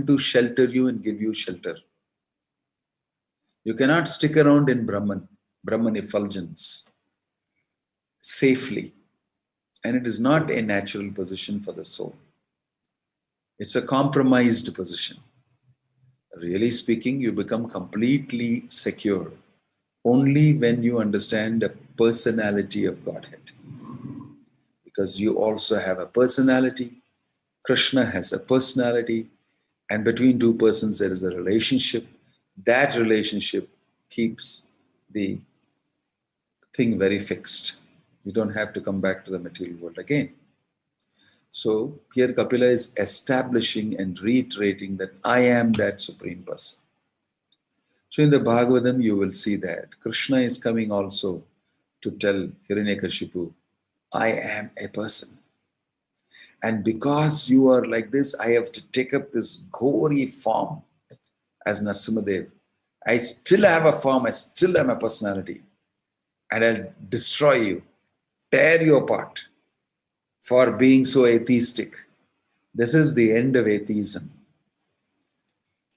coming to shelter you and give you shelter. You cannot stick around in Brahman effulgence safely. And it is not a natural position for the soul. It's a compromised position. Really speaking, you become completely secure only when you understand the personality of Godhead. Because you also have a personality, Krishna has a personality, and between two persons there is a relationship. That relationship keeps the thing very fixed. You don't have to come back to the material world again. So here Kapila is establishing and reiterating that I am that Supreme Person. So in the Bhagavatam you will see that Krishna is coming also to tell Hiranyakashipu, I am a person. And because you are like this, I have to take up this gory form as Narasimhadev. I still have a form, I still am a personality. And I'll destroy you, tear you apart for being so atheistic. This is the end of atheism.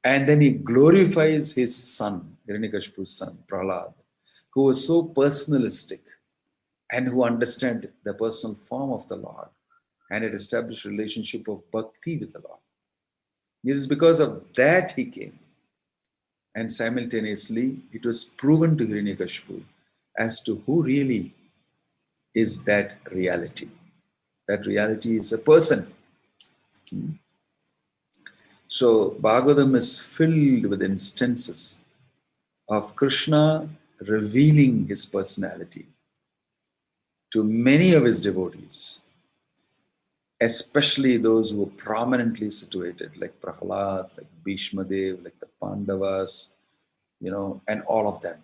And then he glorifies his son, Hiranyakashipu's son, Prahlad, who was so personalistic and who understood the personal form of the Lord and had established a relationship of Bhakti with the Lord. It is because of that he came. And simultaneously, it was proven to Hiranyakashipu as to who really is that reality. That reality is a person. So Bhagavatam is filled with instances of Krishna revealing his personality to many of his devotees, especially those who were prominently situated, like Prahlad, like Bhishma Dev, like the Pandavas, and all of them.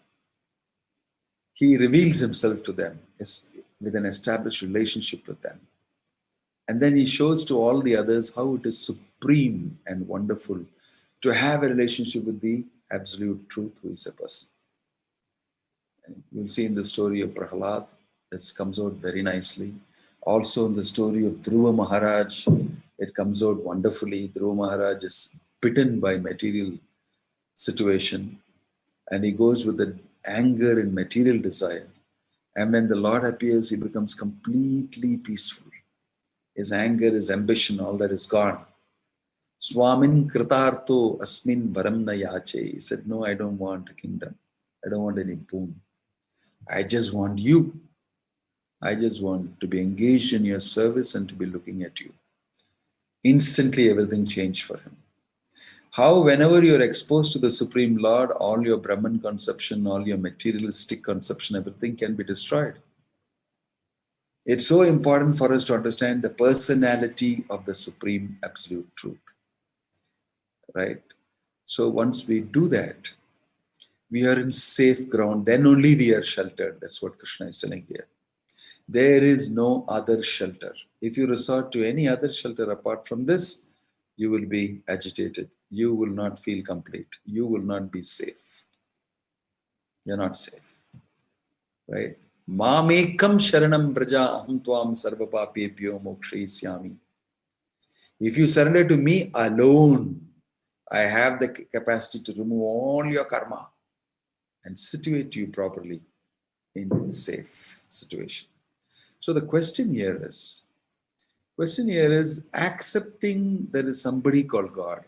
He reveals himself to them with an established relationship with them. And then he shows to all the others how it is supreme and wonderful to have a relationship with the absolute truth who is a person. And you'll see in the story of Prahlad, this comes out very nicely. Also in the story of Dhruva Maharaj, it comes out wonderfully. Dhruva Maharaj is bitten by material situation and he goes with the anger and material desire. And when the Lord appears, he becomes completely peaceful. His anger, his ambition, all that is gone. Swamin kritartho asmin varam na yache. He said, no, I don't want a kingdom. I don't want any boon. I just want you. I just want to be engaged in your service and to be looking at you. Instantly, everything changed for him. How whenever you're exposed to the Supreme Lord, all your Brahman conception, all your materialistic conception, everything can be destroyed. It's so important for us to understand the personality of the Supreme Absolute Truth. Right? So once we do that, we are in safe ground. Then only we are sheltered. That's what Krishna is telling here. There is no other shelter. If you resort to any other shelter apart from this, you will be agitated. You will not feel complete. You will not be safe. You're not safe. Right? Mamekam sharanam braja aham tvam sarva papepyo mokshayisyami. If you surrender to me alone, I have the capacity to remove all your karma and situate you properly in a safe situation. So the question here is accepting there is somebody called God.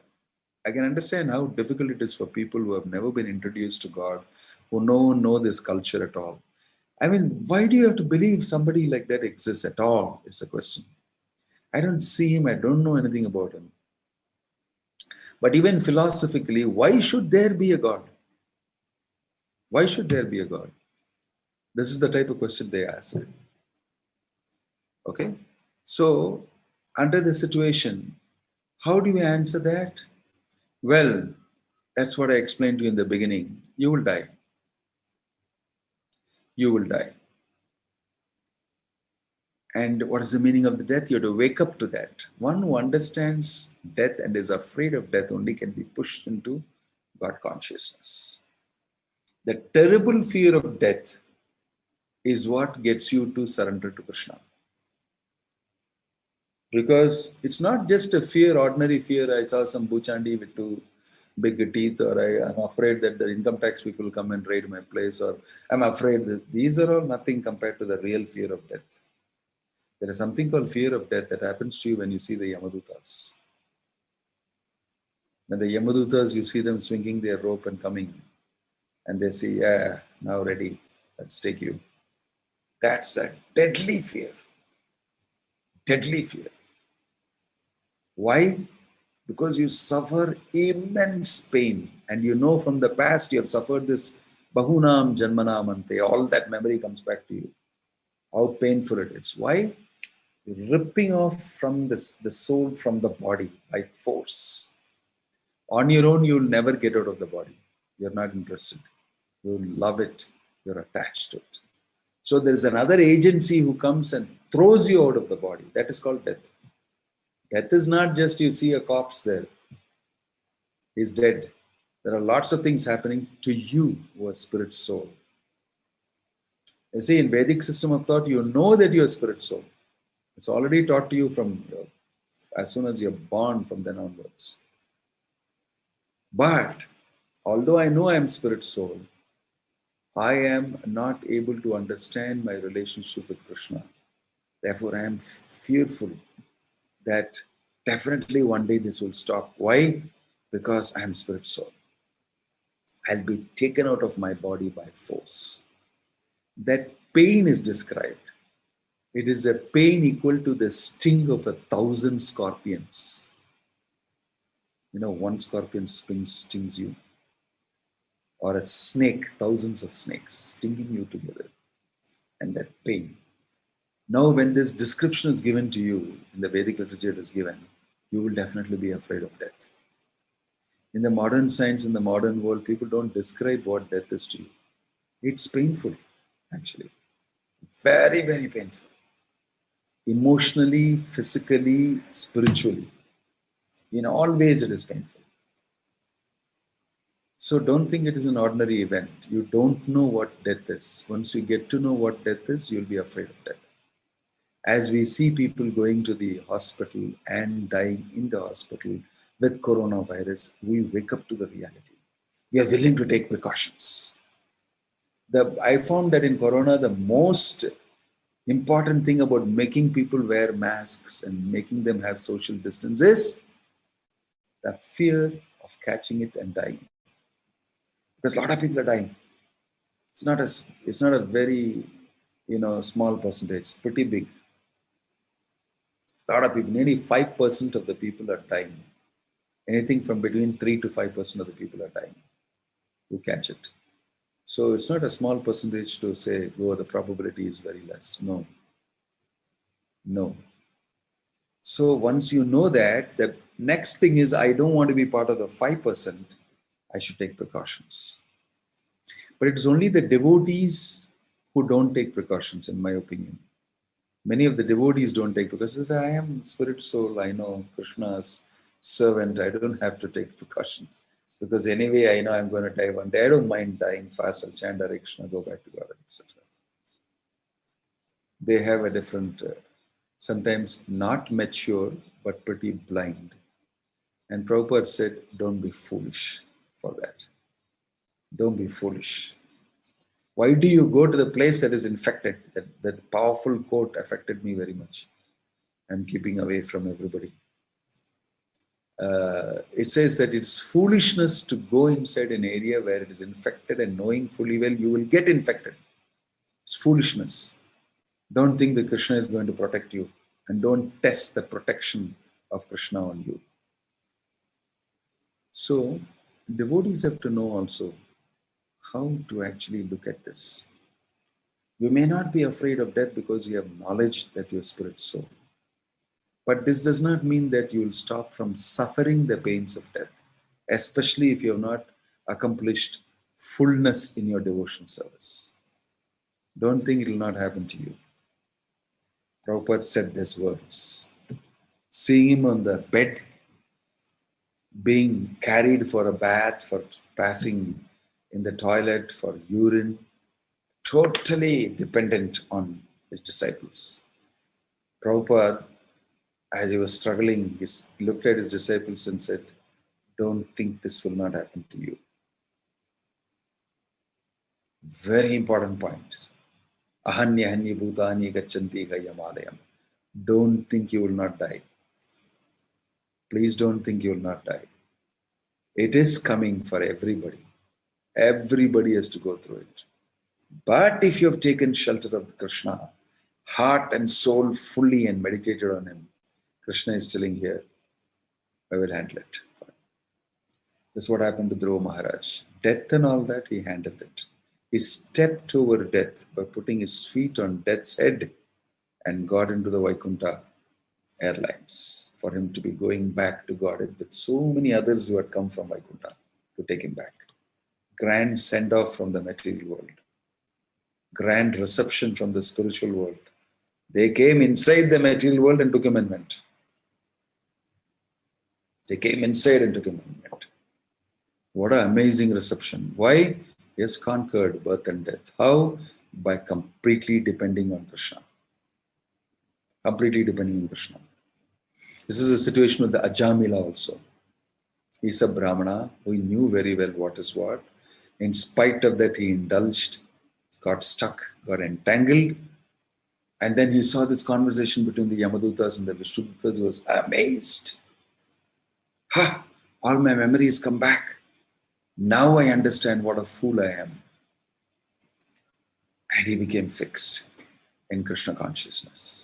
I can understand how difficult it is for people who have never been introduced to God, who don't know this culture at all. I mean, why do you have to believe somebody like that exists at all is the question. I don't see him, I don't know anything about him. But even philosophically, why should there be a God? Why should there be a God? This is the type of question they ask. Okay? So, under the situation, how do we answer that? Well, that's what I explained to you in the beginning. You will die. You will die. And what is the meaning of the death? You have to wake up to that. One who understands death and is afraid of death only can be pushed into God consciousness. The terrible fear of death is what gets you to surrender to Krishna. Because it's not just a fear, ordinary fear. I saw some buchandi with two big teeth, or I'm afraid that the income tax people will come and raid my place, or I'm afraid that these are all nothing compared to the real fear of death. There is something called fear of death that happens to you when you see the Yamadutas. When the Yamadutas, you see them swinging their rope and coming, and they say, yeah, now ready, let's take you. That's a deadly fear. Deadly fear. Why? Because you suffer immense pain, and you know from the past you have suffered this bahunam janmanam ante, all that memory comes back to you. How painful it is. Why? Ripping off from the soul from the body by force. On your own, you'll never get out of the body. You're not interested. You love it. You're attached to it. So there is another agency who comes and throws you out of the body. That is called death. Death is not just you see a corpse there. He's dead. There are lots of things happening to you who are spirit soul. You see, in Vedic system of thought, you know that you're spirit soul. It's already taught to you from as soon as you're born, from then onwards. But although I know I am spirit soul, I am not able to understand my relationship with Krishna. Therefore, I am fearful that definitely one day this will stop. Why? Because I am spirit soul. I'll be taken out of my body by force. That pain is described. It is a pain equal to the sting of 1,000 scorpions. You know, one scorpion stings you. Or a snake, thousands of snakes stinging you together. And that pain. Now, when this description is given to you, in the Vedic literature it is given, you will definitely be afraid of death. In the modern science, in the modern world, people don't describe what death is to you. It's painful, actually. Very, very painful. Emotionally, physically, spiritually. In all ways, it is painful. So don't think it is an ordinary event. You don't know what death is. Once you get to know what death is, you'll be afraid of death. As we see people going to the hospital and dying in the hospital with coronavirus, we wake up to the reality. We are willing to take precautions. I found that in corona, the most important thing about making people wear masks and making them have social distance is the fear of catching it and dying. Because a lot of people are dying. It's not a very small percentage. It's pretty big. A lot of people, nearly 5% of the people are dying. Anything from between 3 to 5% of the people are dying who catch it. So it's not a small percentage to say, oh, the probability is very less. No. No. So once you know that, the next thing is, I don't want to be part of the 5%. I should take precautions. But it is only the devotees who don't take precautions, in my opinion. Many of the devotees don't take precautions. I am spirit soul. I know Krishna's servant. I don't have to take precaution. Because anyway, I know I'm going to die one day. I don't mind dying fast. I'll chant Hare Krishna, go back to God, etc. They have a different, sometimes not mature, but pretty blind. And Prabhupada said, don't be foolish for that. Don't be foolish. Why do you go to the place that is infected? That powerful quote affected me very much. I'm keeping away from everybody. It says that it's foolishness to go inside an area where it is infected and knowing fully well you will get infected. It's foolishness. Don't think that Krishna is going to protect you, and don't test the protection of Krishna on you. So devotees have to know also how to actually look at this. You may not be afraid of death because you have knowledge that your spirit soul. But this does not mean that you will stop from suffering the pains of death, especially if you have not accomplished fullness in your devotion service. Don't think it will not happen to you. Prabhupada said these words. Seeing him on the bed, being carried for a bath, for passing in the toilet, for urine, totally dependent on his disciples. Prabhupada As he was struggling, he looked at his disciples and said, "Don't think this will not happen to you." Very important point. Ahanya hanyi bhutani gachanti gayamalayam. Don't think you will not die. Please don't think you will not die. It is coming for everybody. Everybody has to go through it. But if you have taken shelter of Krishna, heart and soul fully and meditated on him, Krishna is telling here, I will handle it. This is what happened to Dhruva Maharaj. Death and all that, he handled it. He stepped over death by putting his feet on death's head and got into the Vaikuntha Airlines for him to be going back to Godhead with so many others who had come from Vaikuntha to take him back. Grand send-off from the material world. Grand reception from the spiritual world. They came inside the material world and took him and went. They came inside and took him and went. What an amazing reception. Why? He has conquered birth and death. How? By completely depending on Krishna. Completely depending on Krishna. This is a situation with the Ajamila also. He's a Brahmana who knew very well what is what. In spite of that, he indulged, got stuck, got entangled. And then he saw this conversation between the Yamadutas and the Vishnudutas. He was amazed. Ha! All my memories come back. Now I understand what a fool I am. And he became fixed in Krishna consciousness.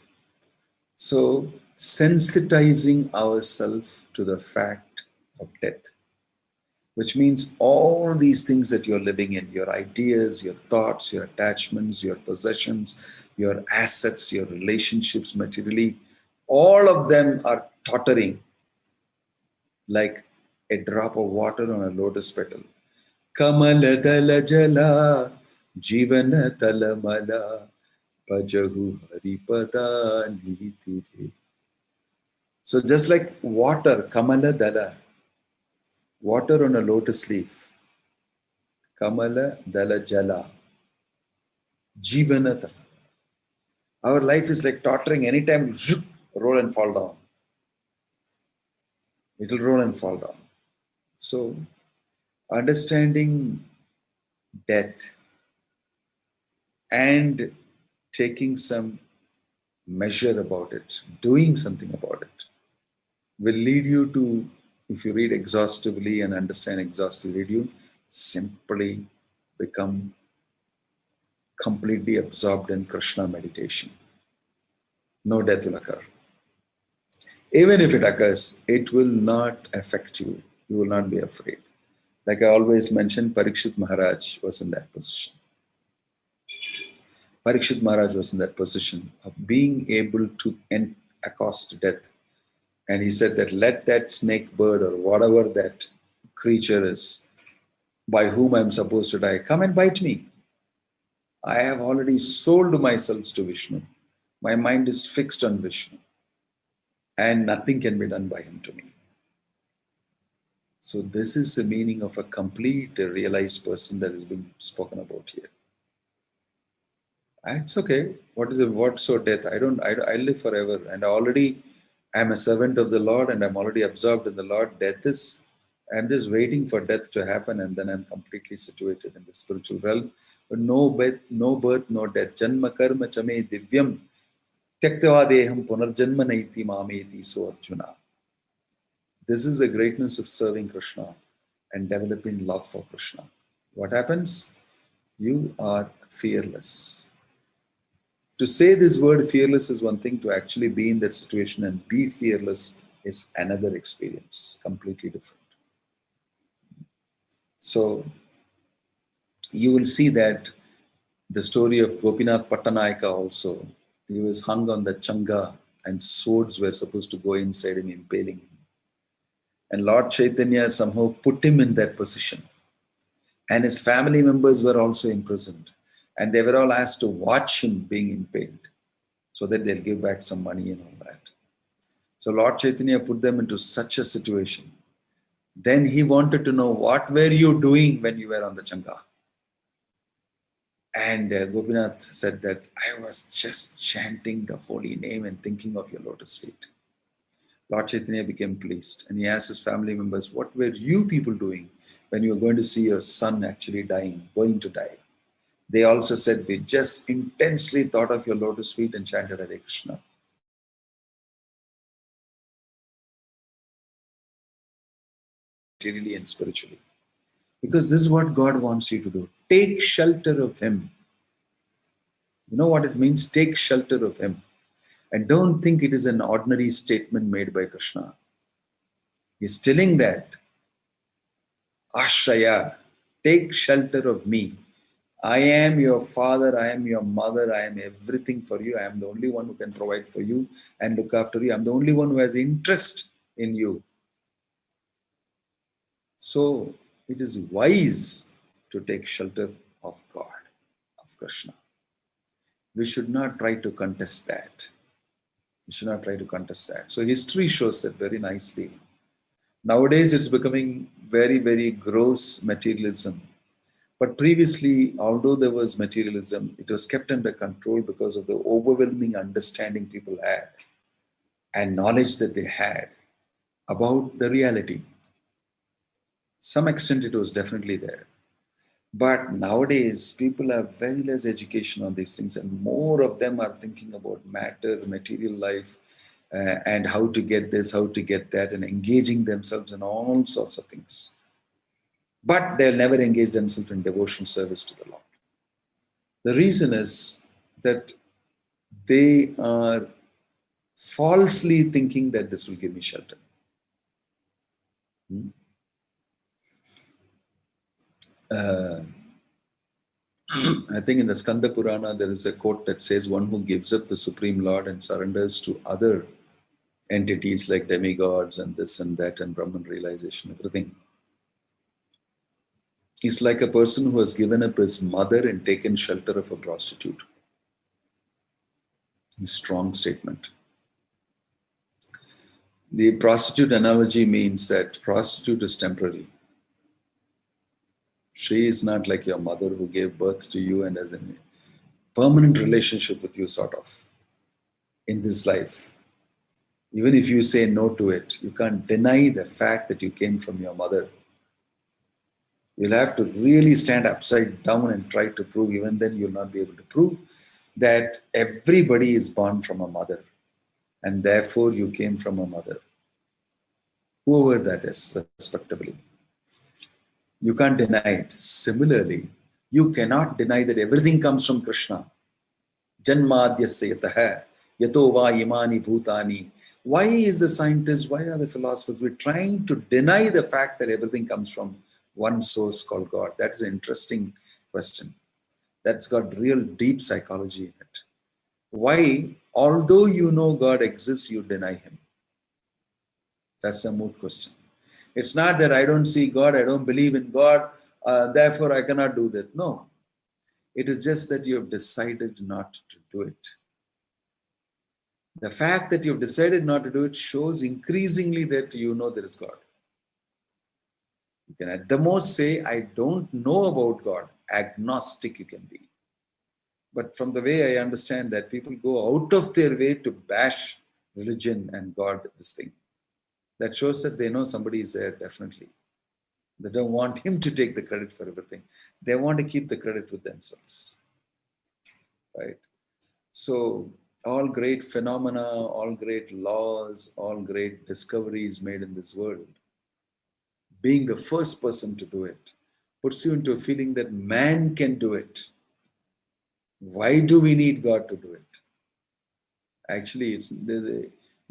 So, sensitizing ourselves to the fact of death, which means all these things that you're living in, your ideas, your thoughts, your attachments, your possessions, your assets, your relationships materially, all of them are tottering like a drop of water on a lotus petal. Kamala dala jala, jivana talamala, pajahu haripada nitire. So just like water, kamala dala, water on a lotus leaf, kamala dala jala, jivana tala. Our life is like tottering. Anytime, roll and fall down. It will roll and fall down. So, understanding death and taking some measure about it, doing something about it, will lead you to, if you read exhaustively and understand exhaustively, lead you simply become completely absorbed in Krishna meditation. No death will occur. Even if it occurs, it will not affect you. You will not be afraid. Like I always mention, Parikshit Maharaj was in that position. Parikshit Maharaj was in that position of being able to accost death. And he said that let that snake bird or whatever that creature is by whom I'm supposed to die, come and bite me. I have already sold myself to Vishnu. My mind is fixed on Vishnu. And nothing can be done by him to me. So this is the meaning of a complete realized person that is being spoken about here. And it's okay. What's so death? I live forever, and I'm a servant of the Lord, and I'm already absorbed in the Lord. I'm just waiting for death to happen, and then I'm completely situated in the spiritual realm. But no birth, no death. Janma karma chame divyam tyaktava deham punarjanma naiti mameti so Arjuna. This is the greatness of serving Krishna and developing love for Krishna. What happens? You are fearless. To say this word fearless is one thing, to actually be in that situation and be fearless is another experience, completely different. So, you will see that the story of Gopinath Pattanayaka also, he was hung on the changa and swords were supposed to go inside him, impaling him. And Lord Chaitanya somehow put him in that position. And his family members were also imprisoned. And they were all asked to watch him being impaled so that they'll give back some money and all that. So Lord Chaitanya put them into such a situation. Then he wanted to know, what were you doing when you were on the changa? And Gopinath said that I was just chanting the holy name and thinking of your lotus feet. Lord Chaitanya became pleased and he asked his family members, what were you people doing when you were going to see your son actually dying, going to die? They also said, we just intensely thought of your lotus feet and chanted Hare Krishna. Materially and spiritually. Because this is what God wants you to do. Take shelter of Him. You know what it means? Take shelter of Him. And don't think it is an ordinary statement made by Krishna. He's telling that, Ashraya, take shelter of me. I am your father, I am your mother, I am everything for you. I am the only one who can provide for you and look after you. I'm the only one who has interest in you. So it is wise to take shelter of God, of Krishna. We should not try to contest that. We should not try to contest that. So history shows that very nicely. Nowadays it's becoming very, very gross materialism. But previously, although there was materialism, it was kept under control because of the overwhelming understanding people had and knowledge that they had about the reality. Some extent it was definitely there. But nowadays, people have very less education on these things, and more of them are thinking about matter, material life, and how to get this, how to get that, and engaging themselves in all sorts of things. But they'll never engage themselves in devotional service to the Lord. The reason is that they are falsely thinking that this will give me shelter. I think in the Skanda Purana, there is a quote that says, one who gives up the Supreme Lord and surrenders to other entities like demigods and this and that and Brahman realization, everything. He's like a person who has given up his mother and taken shelter of a prostitute. A strong statement. The prostitute analogy means that prostitute is temporary. She is not like your mother who gave birth to you and has a permanent relationship with you, sort of, in this life. Even if you say no to it, you can't deny the fact that you came from your mother. You'll have to really stand upside down and try to prove, even then you'll not be able to prove, that everybody is born from a mother and therefore you came from a mother. Whoever that is, respectably. You can't deny it. Similarly, you cannot deny that everything comes from Krishna. Janmadhyasya yataha yato va imani bhutani. Why is the scientist, why are the philosophers, we're trying to deny the fact that everything comes from one source called God? That is an interesting question. That's got real deep psychology in it. Why, although you know God exists, you deny Him? That's a moot question. It's not that I don't see God, I don't believe in God, therefore I cannot do this. No. It is just that you have decided not to do it. The fact that you've decided not to do it shows increasingly that you know there is God. You can at the most say, I don't know about God. Agnostic you can be. But from the way I understand that, people go out of their way to bash religion and God, this thing. That shows that they know somebody is there, definitely. They don't want Him to take the credit for everything. They want to keep the credit with themselves. Right? So, all great phenomena, all great laws, all great discoveries made in this world, being the first person to do it, puts you into a feeling that man can do it. Why do we need God to do it? Actually, it's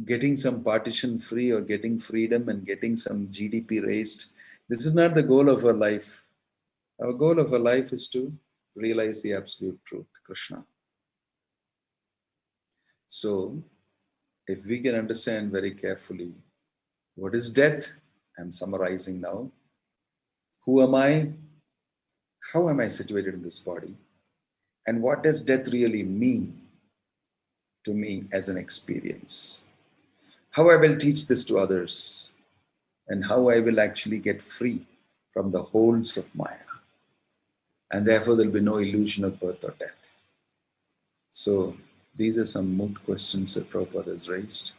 getting some partition free or getting freedom and getting some GDP raised. This is not the goal of our life. Our goal of our life is to realize the absolute truth, Krishna. So, if we can understand very carefully what is death, I'm summarizing now. Who am I? How am I situated in this body? And what does death really mean to me as an experience? How I will teach this to others, and how I will actually get free from the holds of Maya. And therefore there will be no illusion of birth or death. So these are some moot questions that Prabhupada has raised.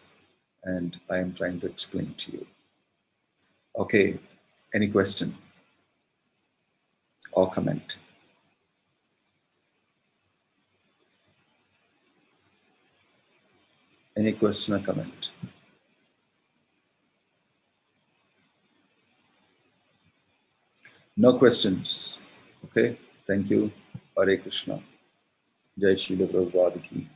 and I am trying to explain to you. Okay, any question or comment? Any question or comment? No questions. Okay, thank you. Hare Krishna. Jai Shri Prabhupada ki.